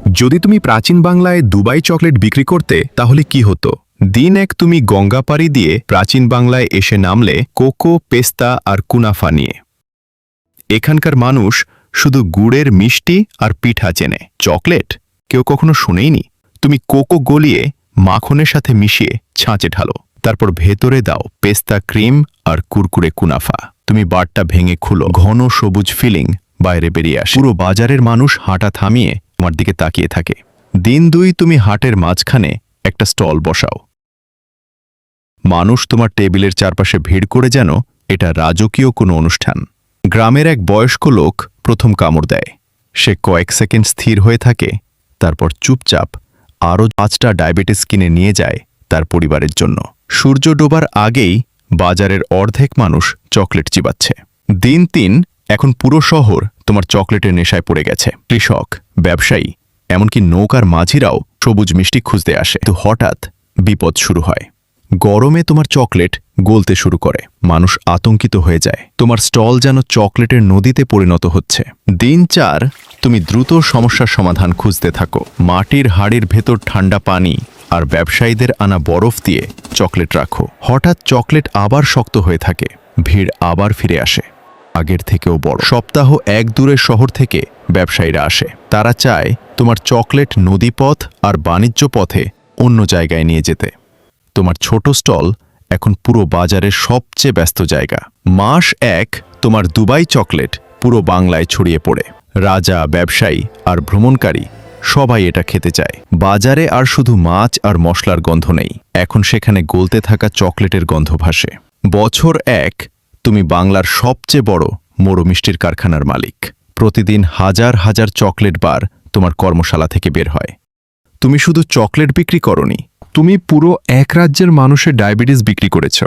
যদি তুমি প্রাচীন বাংলায় দুবাই চকলেট বিক্রি করতে তাহলে কি হতো? দিন এক তুমি গঙ্গা পাড়ি দিয়ে প্রাচীন বাংলায় এসে নামলে কোকো, পেস্তা আর কুনাফা নিয়ে। এখানকার মানুষ শুধু গুড়ের মিষ্টি আর পিঠা চেনে, চকলেট কেউ কখনো শুনেইনি। তুমি কোকো গলিয়ে মাখনের সাথে মিশিয়ে ছাঁচে ঢালো, তারপর ভেতরে দাও পেস্তা ক্রিম আর কুরকুরে কুনাফা। তুমি বারটা ভেঙে খুলো, ঘন সবুজ ফিলিং বাইরে বেরিয়ে আসে। পুরো বাজারের মানুষ হাঁটা থামিয়ে তোমার দিকে তাকিয়ে থাকে। দিন দুই তুমি হাটের মাঝখানে একটা স্টল বসাও। মানুষ তোমার টেবিলের চারপাশে ভিড় করে যেন এটা রাজকীয় কোনো অনুষ্ঠান। গ্রামের এক বয়স্ক লোক প্রথম কামড় দেয়। সে কয়েক সেকেন্ড স্থির হয়ে থাকে, তারপর চুপচাপ আরও 5টা ডায়াবেটিস কিনে নিয়ে যায় তার পরিবারের জন্য। সূর্য ডোবার আগেই বাজারের অর্ধেক মানুষ চকলেট চিবাচ্ছে। দিন 3 এখন পুরো শহর তোমার চকলেটের নেশায় পড়ে গেছে। কৃষক, ব্যবসায়ী, এমনকি নৌকার মাঝিরাও সবুজ মিষ্টি খুঁজতে আসে। তো হঠাৎ বিপদ শুরু হয়। গরমে তোমার চকলেট গলতে শুরু করে। মানুষ আতঙ্কিত হয়ে যায়। তোমার স্টল যেন চকলেটের নদীতে পরিণত হচ্ছে। দিন 4 তুমি দ্রুত সমস্যার সমাধান খুঁজতে থাকো। মাটির হাড়ির ভেতর ঠান্ডা পানি আর ব্যবসায়ীদের আনা বরফ দিয়ে চকলেট রাখো। হঠাৎ চকলেট আবার শক্ত হয়ে থাকে। ভিড় আবার ফিরে আসে, আগের থেকেও বড়। সপ্তাহ এক দূরের শহর থেকে ব্যবসায়ীরা আসে। তারা চায় তোমার চকলেট নদীপথ আর বাণিজ্য পথে অন্য জায়গায় নিয়ে যেতে। তোমার ছোট স্টল এখন পুরো বাজারের সবচেয়ে ব্যস্ত জায়গা। মাস 1 তোমার দুবাই চকলেট পুরো বাংলায় ছড়িয়ে পড়ে। রাজা, ব্যবসায়ী আর ভ্রমণকারী সবাই এটা খেতে চায়। বাজারে আর শুধু মাছ আর মশলার গন্ধ নেই, এখন সেখানে গলতে থাকা চকলেটের গন্ধ ভাসে। বছর 1 তুমি বাংলার সবচেয়ে বড় মোড়ো মিষ্টির কারখানার মালিক। প্রতিদিন হাজার হাজার চকলেট বার তোমার কর্মশালা থেকে বের হয়। তুমি শুধু চকলেট বিক্রি করনি, তুমি পুরো এক রাজ্যের মানুষের ডায়াবেটিস বিক্রি করেছ।